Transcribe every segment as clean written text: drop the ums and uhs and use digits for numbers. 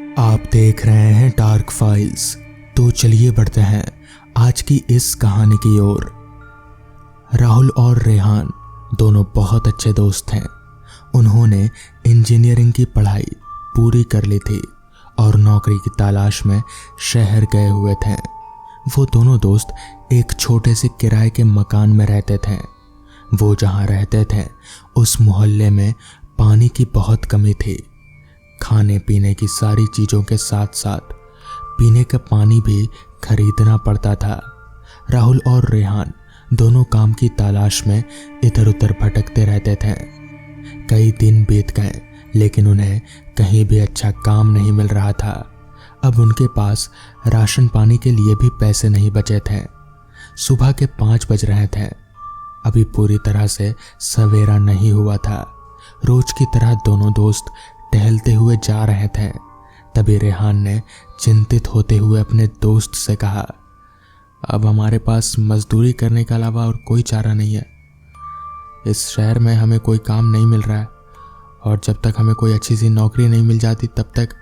आप देख रहे हैं डार्क फाइल्स। तो चलिए बढ़ते हैं आज की इस कहानी की ओर। राहुल और रेहान दोनों बहुत अच्छे दोस्त हैं। उन्होंने इंजीनियरिंग की पढ़ाई पूरी कर ली थी और नौकरी की तलाश में शहर गए हुए थे। वो दोनों दोस्त एक छोटे से किराए के मकान में रहते थे। वो जहाँ रहते थे उस मोहल्ले में पानी की बहुत कमी थी। खाने पीने की सारी चीज़ों के साथ साथ पीने का पानी भी खरीदना पड़ता था। राहुल और रेहान दोनों काम की तलाश में इधर उधर भटकते रहते थे। कई दिन बीत गए लेकिन उन्हें कहीं भी अच्छा काम नहीं मिल रहा था। अब उनके पास राशन पानी के लिए भी पैसे नहीं बचे थे। सुबह के 5 बज रहे थे। अभी पूरी तरह से सवेरा नहीं हुआ था। रोज की तरह दोनों दोस्त टहलते हुए जा रहे थे। तभी रेहान ने चिंतित होते हुए अपने दोस्त से कहा, अब हमारे पास मजदूरी करने के अलावा और कोई चारा नहीं है। इस शहर में हमें कोई काम नहीं मिल रहा है और जब तक हमें कोई अच्छी सी नौकरी नहीं मिल जाती तब तक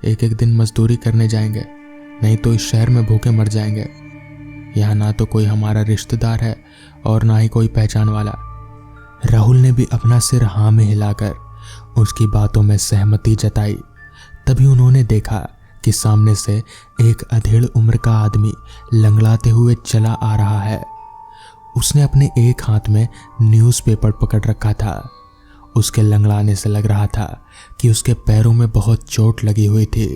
एक एक दिन मजदूरी करने जाएंगे, नहीं तो इस शहर में भूखे मर जाएंगे। यहाँ ना तो कोई हमारा रिश्तेदार है और ना ही कोई पहचान वाला। राहुल ने भी अपना सिर हाँ में हिलाकर उसकी बातों में सहमति जताई। तभी उन्होंने देखा कि सामने से एक अधेड़ उम्र का आदमी लंगड़ाते हुए चला आ रहा है। उसने अपने एक हाथ में न्यूज़पेपर पकड़ रखा था। उसके लंगड़ाने से लग रहा था कि उसके पैरों में बहुत चोट लगी हुई थी।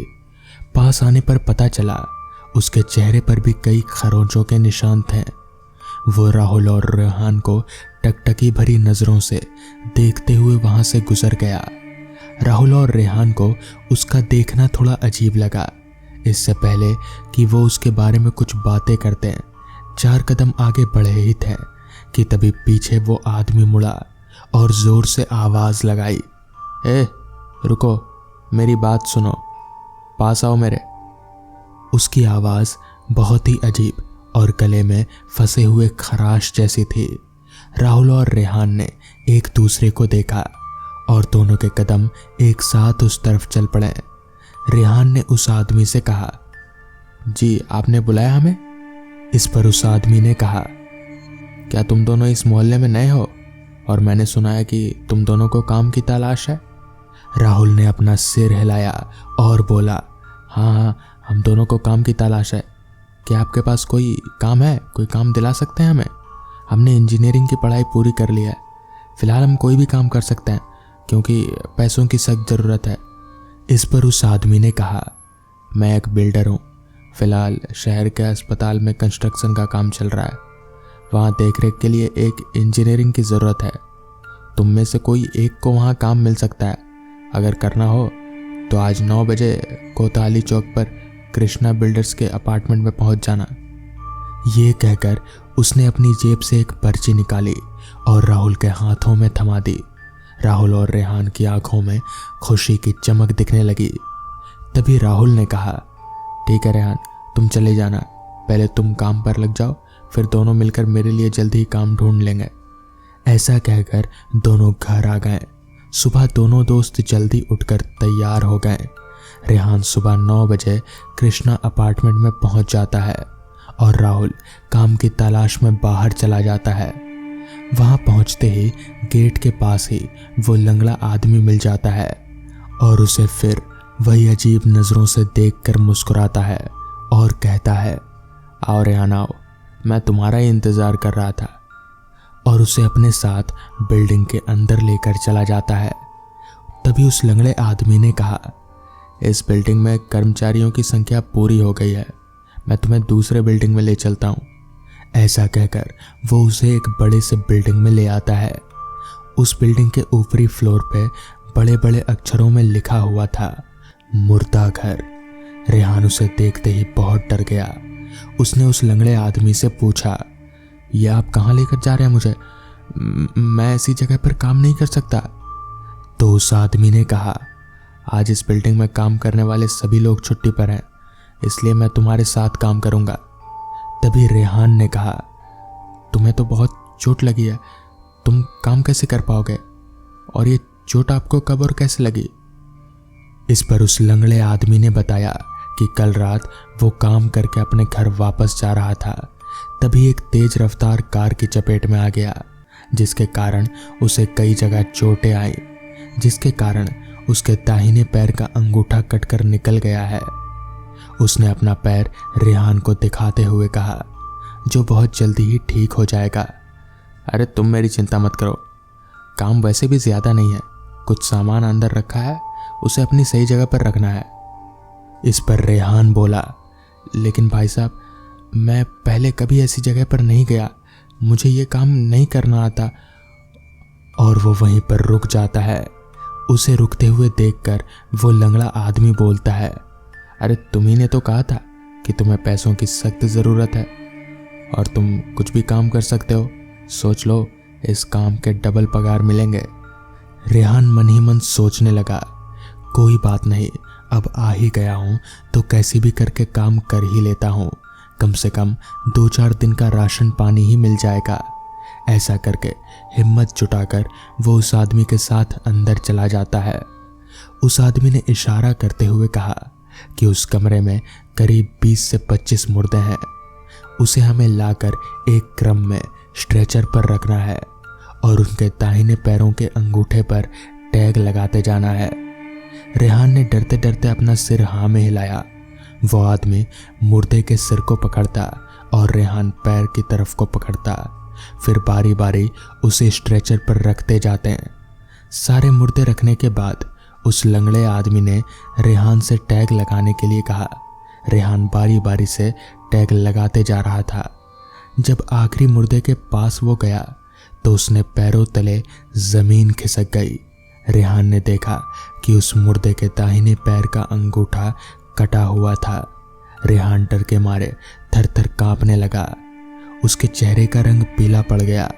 पास आने पर पता चला उसके चेहरे पर भी कई खरोंचों के निशान थे। वो राहुल और रेहान को टकटकी भरी नजरों से देखते हुए वहां से गुजर गया। राहुल और रेहान को उसका देखना थोड़ा अजीब लगा। इससे पहले कि वो उसके बारे में कुछ बातें करते 4 कदम आगे बढ़े ही थे कि तभी पीछे वो आदमी मुड़ा और जोर से आवाज लगाई, ए रुको, मेरी बात सुनो, पास आओ मेरे। उसकी आवाज बहुत ही अजीब और गले में फंसे हुए खराश जैसी थी। राहुल और रेहान ने एक दूसरे को देखा और दोनों के कदम एक साथ उस तरफ चल पड़े। रेहान ने उस आदमी से कहा, जी आपने बुलाया हमें? इस पर उस आदमी ने कहा, क्या तुम दोनों इस मोहल्ले में नए हो और मैंने सुना है कि तुम दोनों को काम की तलाश है? राहुल ने अपना सिर हिलाया और बोला, हाँ, हम दोनों को काम की तलाश है। क्या आपके पास कोई काम है? कोई काम दिला सकते हैं हमें? हमने इंजीनियरिंग की पढ़ाई पूरी कर ली है। फिलहाल हम कोई भी काम कर सकते हैं क्योंकि पैसों की सख्त ज़रूरत है। इस पर उस आदमी ने कहा, मैं एक बिल्डर हूँ। फिलहाल शहर के अस्पताल में कंस्ट्रक्शन का काम चल रहा है। वहाँ देखरेख के लिए एक इंजीनियरिंग की ज़रूरत है। तुम में से कोई एक को वहाँ काम मिल सकता है। अगर करना हो तो आज 9 बजे कोतवाली चौक पर कृष्णा बिल्डर्स के अपार्टमेंट में पहुंच जाना। ये कहकर उसने अपनी जेब से एक पर्ची निकाली और राहुल के हाथों में थमा दी। राहुल और रेहान की आंखों में खुशी की चमक दिखने लगी। तभी राहुल ने कहा, ठीक है रेहान, तुम चले जाना। पहले तुम काम पर लग जाओ, फिर दोनों मिलकर मेरे लिए जल्दी ही काम ढूंढ लेंगे। ऐसा कहकर दोनों घर आ गए। सुबह दोनों दोस्त जल्दी उठकर तैयार हो गए। रेहान सुबह 9 बजे कृष्णा अपार्टमेंट में पहुंच जाता है और राहुल काम की तलाश में बाहर चला जाता है। वहां पहुंचते ही गेट के पास ही वो लंगड़ा आदमी मिल जाता है और उसे फिर वही अजीब नज़रों से देखकर मुस्कुराता है और कहता है, आओ रेहान आओ, मैं तुम्हारा ही इंतज़ार कर रहा था। और उसे अपने साथ बिल्डिंग के अंदर लेकर चला जाता है। तभी उस लंगड़े आदमी ने कहा, इस बिल्डिंग में कर्मचारियों की संख्या पूरी हो गई है, मैं तुम्हें दूसरे बिल्डिंग में ले चलता हूँ। ऐसा कहकर वो उसे एक बड़े से बिल्डिंग में ले आता है। उस बिल्डिंग के ऊपरी फ्लोर पे बड़े बड़े अक्षरों में लिखा हुआ था, मुर्दा घर। रेहान उसे देखते ही बहुत डर गया। उसने उस लंगड़े आदमी से पूछा, ये आप कहाँ लेकर जा रहे हैं मुझे? मैं ऐसी जगह पर काम नहीं कर सकता। तो उस आदमी ने कहा, आज इस बिल्डिंग में काम करने वाले सभी लोग छुट्टी पर हैं, इसलिए मैं तुम्हारे साथ काम करूंगा। तभी रेहान ने कहा, तुम्हें तो बहुत चोट लगी है, तुम काम कैसे कर पाओगे? और ये चोट आपको कब और कैसे लगी? इस पर उस लंगड़े आदमी ने बताया कि कल रात वो काम करके अपने घर वापस जा रहा था, तभी एक तेज रफ्तार कार की चपेट में आ गया, जिसके कारण उसे कई जगह चोटें आई, जिसके कारण उसके दाहिने पैर का अंगूठा कटकर निकल गया है। उसने अपना पैर रेहान को दिखाते हुए कहा, जो बहुत जल्दी ही ठीक हो जाएगा। अरे तुम मेरी चिंता मत करो, काम वैसे भी ज्यादा नहीं है, कुछ सामान अंदर रखा है, उसे अपनी सही जगह पर रखना है। इस पर रेहान बोला, लेकिन भाई साहब, मैं पहले कभी ऐसी जगह पर नहीं गया, मुझे ये काम नहीं करना आता। और वो वहीं पर रुक जाता है। उसे रुकते हुए देखकर वो लंगड़ा आदमी बोलता है, अरे तुम्ही ने तो कहा था कि तुम्हें पैसों की सख्त ज़रूरत है और तुम कुछ भी काम कर सकते हो, सोच लो, इस काम के डबल पगार मिलेंगे। रेहान मन ही मन सोचने लगा, कोई बात नहीं, अब आ ही गया हूँ तो कैसी भी करके काम कर ही लेता हूँ, कम से कम 2-4 दिन का राशन पानी ही मिल जाएगा। ऐसा करके हिम्मत जुटाकर वो उस आदमी के साथ अंदर चला जाता है। उस आदमी ने इशारा करते हुए कहा कि उस कमरे में करीब 20 से 25 मुर्दे हैं, उसे हमें लाकर एक क्रम में स्ट्रेचर पर रखना है और उनके दाहिने पैरों के अंगूठे पर टैग लगाते जाना है। रेहान ने डरते डरते अपना सिर हाँ में हिलाया। वो आदमी मुर्दे के सिर को पकड़ता और रेहान पैर की तरफ को पकड़ता, फिर बारी बारी उसे स्ट्रेचर पर रखते जाते हैं। सारे मुर्दे रखने के बाद उस लंगड़े आदमी ने रेहान से टैग लगाने के लिए कहा। रेहान बारी बारी से टैग लगाते जा रहा था। जब आखिरी मुर्दे के पास वो गया तो उसने पैरों तले जमीन खिसक गई। रेहान ने देखा कि उस मुर्दे के दाहिने पैर का अंगूठा कटा हुआ था। रेहान डर के मारे थर थर कांपने लगा। उसके चेहरे का रंग पीला पड़ गया।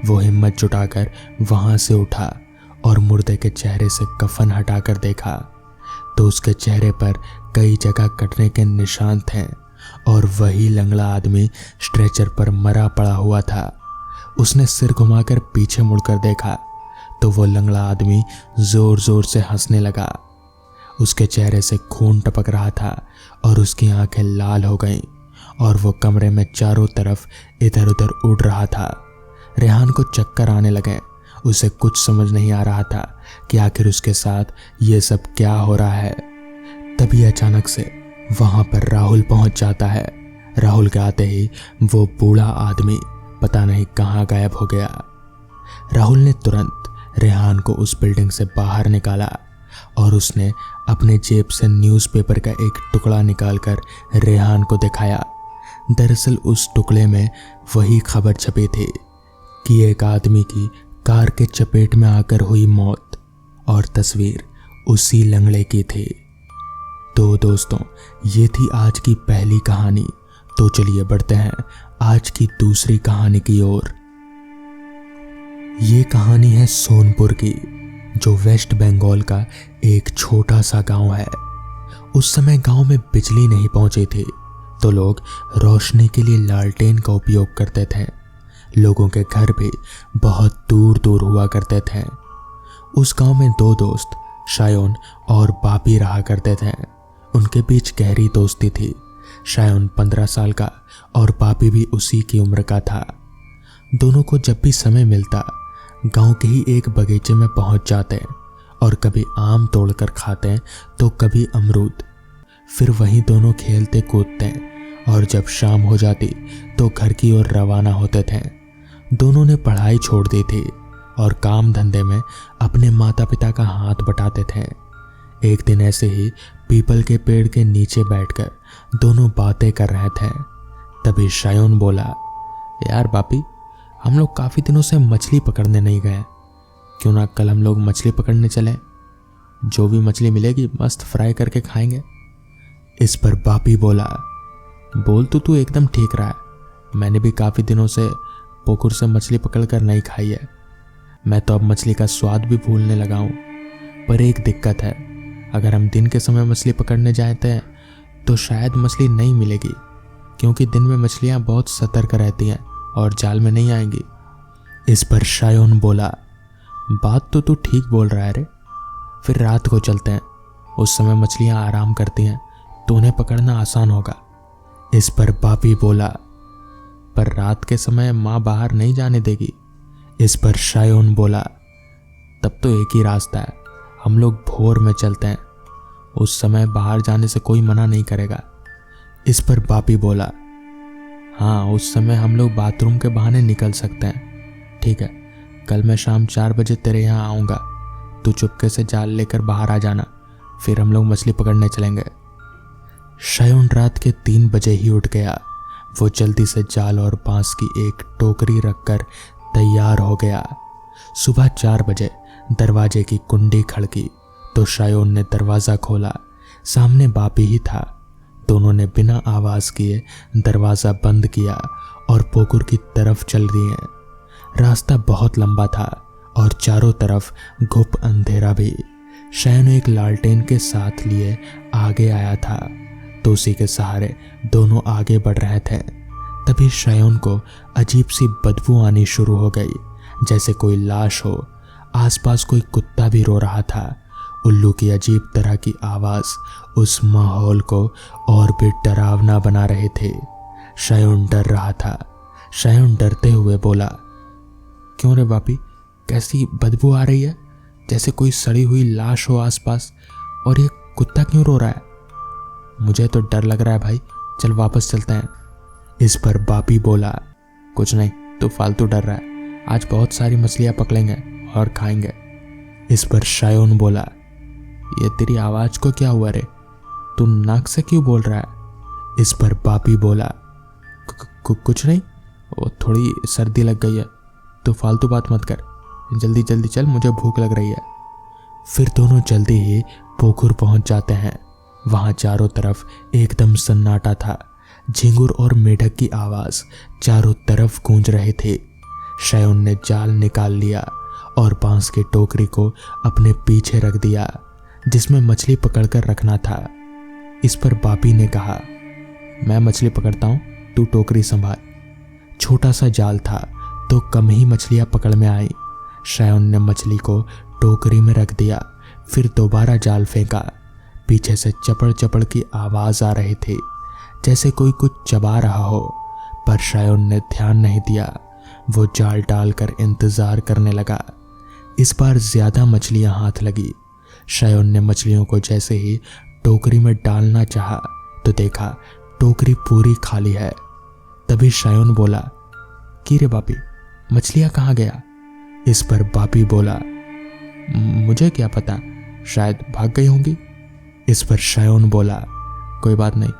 वो हिम्मत जुटाकर वहां से उठा और मुर्दे के चेहरे से कफन हटाकर देखा तो उसके चेहरे पर कई जगह कटने के निशान थे और वही लंगड़ा आदमी स्ट्रेचर पर मरा पड़ा हुआ था। उसने सिर घुमाकर पीछे मुड़कर देखा तो वो लंगड़ा आदमी जोर जोर से हंसने लगा। उसके चेहरे से खून टपक रहा था और उसकी आंखें लाल हो गईं और वो कमरे में चारों तरफ इधर उधर उड़ रहा था। रेहान को चक्कर आने लगे। उसे कुछ समझ नहीं आ रहा था कि आखिर उसके साथ ये सब क्या हो रहा है। तभी अचानक से वहां पर राहुल पहुंच जाता है। राहुल के आते ही वो बूढ़ा आदमी पता नहीं कहां गायब हो गया। राहुल ने तुरंत रेहान को उस बिल्डिंग से बाहर निकाला और उसने अपने जेब से न्यूज़पेपर का एक टुकड़ा निकालकर रेहान को दिखाया। दरअसल उस टुकड़े में वही खबर छपी थी कि एक आदमी की कार के चपेट में आकर हुई मौत, और तस्वीर उसी लंगड़े की थी। तो दोस्तों, ये थी आज की पहली कहानी। तो चलिए बढ़ते हैं आज की दूसरी कहानी की ओर। ये कहानी है सोनपुर की, जो वेस्ट बंगाल का एक छोटा सा गांव है। उस समय गांव में बिजली नहीं पहुंची थी तो लोग रोशनी के लिए लालटेन का उपयोग करते थे। लोगों के घर भी बहुत दूर दूर हुआ करते थे। उस गांव में 2 दोस्त शायोन और बापी रहा करते थे। उनके बीच गहरी दोस्ती थी। शायोन 15 साल का और बापी भी उसी की उम्र का था। दोनों को जब भी समय मिलता गांव के ही एक बगीचे में पहुंच जाते और कभी आम तोड़कर खाते तो कभी अमरूद। फिर वहीं दोनों खेलते कूदते और जब शाम हो जाती तो घर की ओर रवाना होते थे। दोनों ने पढ़ाई छोड़ दी थी और काम धंधे में अपने माता पिता का हाथ बटाते थे। एक दिन ऐसे ही पीपल के पेड़ के नीचे बैठकर दोनों बातें कर रहे थे। तभी शायोन बोला, यार बापी, हम लोग काफ़ी दिनों से मछली पकड़ने नहीं गए, क्यों ना कल हम लोग मछली पकड़ने चलें? जो भी मछली मिलेगी मस्त फ्राई करके खाएंगे। इस पर बापी बोला, बोल तो तू एकदम ठीक रहा है, मैंने भी काफ़ी दिनों से पोखर से मछली पकड़ कर नहीं खाई है। मैं तो अब मछली का स्वाद भी भूलने लगा हूँ। पर एक दिक्कत है, अगर हम दिन के समय मछली पकड़ने जाते हैं तो शायद मछली नहीं मिलेगी, क्योंकि दिन में मछलियाँ बहुत सतर्क रहती हैं और जाल में नहीं आएंगी। इस पर शायोन बोला, बात तो तू ठीक बोल रहा है रे, फिर रात को चलते हैं, उस समय मछलियां आराम करती हैं तो उन्हें पकड़ना आसान होगा। इस पर बापी बोला, पर रात के समय माँ बाहर नहीं जाने देगी। इस पर शायोन बोला, तब तो एक ही रास्ता है, हम लोग भोर में चलते हैं, उस समय बाहर जाने से कोई मना नहीं करेगा। इस पर बापी बोला, हाँ उस समय हम लोग बाथरूम के बहाने निकल सकते हैं। ठीक है, कल मैं शाम 4 बजे तेरे यहाँ आऊँगा, तू चुपके से जाल लेकर बाहर आ जाना, फिर हम लोग मछली पकड़ने चलेंगे। शायोन रात के 3 बजे ही उठ गया। वो जल्दी से जाल और बांस की एक टोकरी रखकर तैयार हो गया। सुबह 4 बजे दरवाजे की कुंडी खड़की तो शायोन ने दरवाज़ा खोला। सामने बापी ही था। दोनों ने बिना आवाज़ किए दरवाज़ा बंद किया और पोखर की तरफ चल दिए। रास्ता बहुत लंबा था और चारों तरफ घुप अंधेरा भी। शायोन एक लालटेन के साथ लिए आगे आया था तो उसी के सहारे दोनों आगे बढ़ रहे थे। तभी शायोन को अजीब सी बदबू आनी शुरू हो गई, जैसे कोई लाश हो। आसपास कोई कुत्ता भी रो रहा था। उल्लू की अजीब तरह की आवाज़ उस माहौल को और भी डरावना बना रहे थे। शायोन डर रहा था। शायोन डरते हुए बोला, क्यों रे बापी, कैसी बदबू आ रही है, जैसे कोई सड़ी हुई लाश हो आसपास, और ये कुत्ता क्यों रो रहा है? मुझे तो डर लग रहा है भाई, चल वापस चलते हैं। इस पर बापी बोला, कुछ नहीं, तू फालतू डर रहा है, आज बहुत सारी मछलियां पकड़ेंगे और खाएंगे। इस पर शायोन बोला, ये तेरी आवाज़ को क्या हुआ रे, तू नाक से क्यों बोल रहा है? इस पर बापी बोला, कुछ नहीं, वो थोड़ी सर्दी लग गई है, तो फालतू बात मत कर, जल्दी जल्दी चल, मुझे भूख लग रही है। फिर दोनों जल्दी ही पोखर पहुंच जाते हैं। वहां चारों तरफ एकदम सन्नाटा था। झिंगुर और मेढक की आवाज़ चारों तरफ गूंज रहे थे। शायोन ने जाल निकाल लिया और बांस की टोकरी को अपने पीछे रख दिया, जिसमें मछली पकड़कर रखना था। इस पर बापी ने कहा, मैं मछली पकड़ता हूँ, तू टोकरी संभाल। छोटा सा जाल था तो कम ही मछलियाँ पकड़ में आई। शायोन ने मछली को टोकरी में रख दिया, फिर दोबारा जाल फेंका। पीछे से चपड़ चपड़ की आवाज़ आ रही थी, जैसे कोई कुछ चबा रहा हो, पर शायोन ने ध्यान नहीं दिया। वो जाल डालकर इंतज़ार करने लगा। इस बार ज़्यादा मछलियाँ हाथ लगी। शायोन ने मछलियों को जैसे ही टोकरी में डालना चाहा तो देखा टोकरी पूरी खाली है। तभी शायोन बोला, कि रे बापी, मछलियाँ कहाँ गया? इस पर बापी बोला, मुझे क्या पता, शायद भाग गई होंगी। इस पर शायोन बोला, कोई बात नहीं,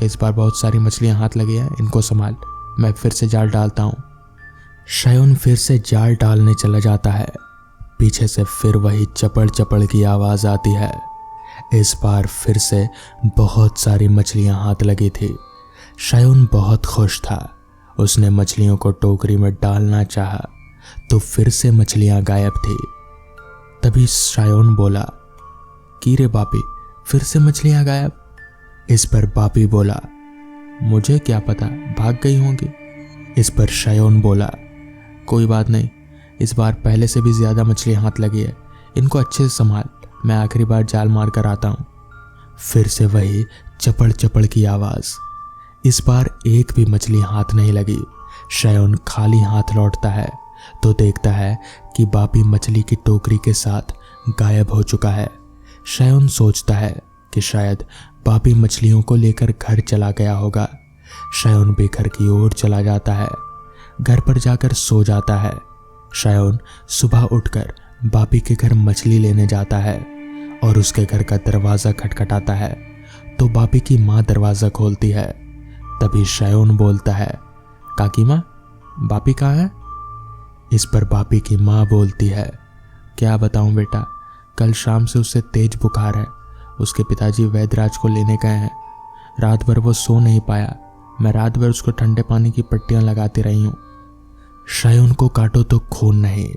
इस बार बहुत सारी मछलियाँ हाथ लगी हैं, इनको संभाल, मैं फिर से जाल डालता हूँ। शायोन फिर से जाल डालने चला जाता है। पीछे से फिर वही चपड़ चपड़ की आवाज़ आती है। इस बार फिर से बहुत सारी मछलियाँ हाथ लगी थी। शायोन बहुत खुश था। उसने मछलियों को टोकरी में डालना चाहा तो फिर से मछलियाँ गायब थी। तभी शायोन बोला, कि रे बापी, फिर से मछलियाँ गायब। इस पर बापी बोला, मुझे क्या पता, भाग गई होंगी। इस पर शायोन बोला, कोई बात नहीं, इस बार पहले से भी ज़्यादा मछली हाथ लगी है, इनको अच्छे से संभाल, मैं आखिरी बार जाल मार कर आता हूँ। फिर से वही चपड़ चपड़ की आवाज़। इस बार एक भी मछली हाथ नहीं लगी। शायोन खाली हाथ लौटता है तो देखता है कि बापी मछली की टोकरी के साथ गायब हो चुका है। शायोन सोचता है कि शायद बापी मछलियों को लेकर घर चला गया होगा। शायोन भी घर की ओर चला जाता है। घर पर जाकर सो जाता है। शायोन सुबह उठकर बापी के घर मछली लेने जाता है और उसके घर का दरवाज़ा खटखटाता है तो बापी की माँ दरवाज़ा खोलती है। तभी शायोन बोलता है, काकी माँ, बापी कहाँ है? इस पर बापी की माँ बोलती है, क्या बताऊँ बेटा, कल शाम से उससे तेज बुखार है, उसके पिताजी वैद्यराज को लेने गए हैं। रात भर वो सो नहीं पाया, मैं रात भर उसको ठंडे पानी की पट्टियाँ लगाती रही हूँ। शायोन को काटो तो खून नहीं,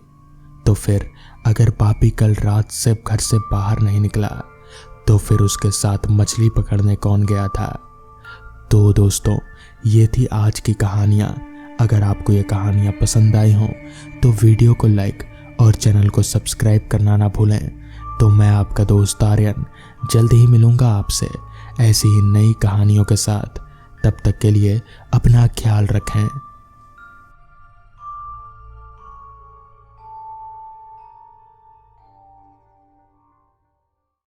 तो फिर अगर बापी कल रात से घर से बाहर नहीं निकला तो फिर उसके साथ मछली पकड़ने कौन गया था? तो दोस्तों, ये थी आज की कहानियाँ। अगर आपको ये कहानियाँ पसंद आई हों तो वीडियो को लाइक और चैनल को सब्सक्राइब करना ना भूलें। तो मैं आपका दोस्त आर्यन जल्द ही मिलूंगा आपसे ऐसी ही नई कहानियों के साथ। तब तक के लिए अपना ख्याल रखें।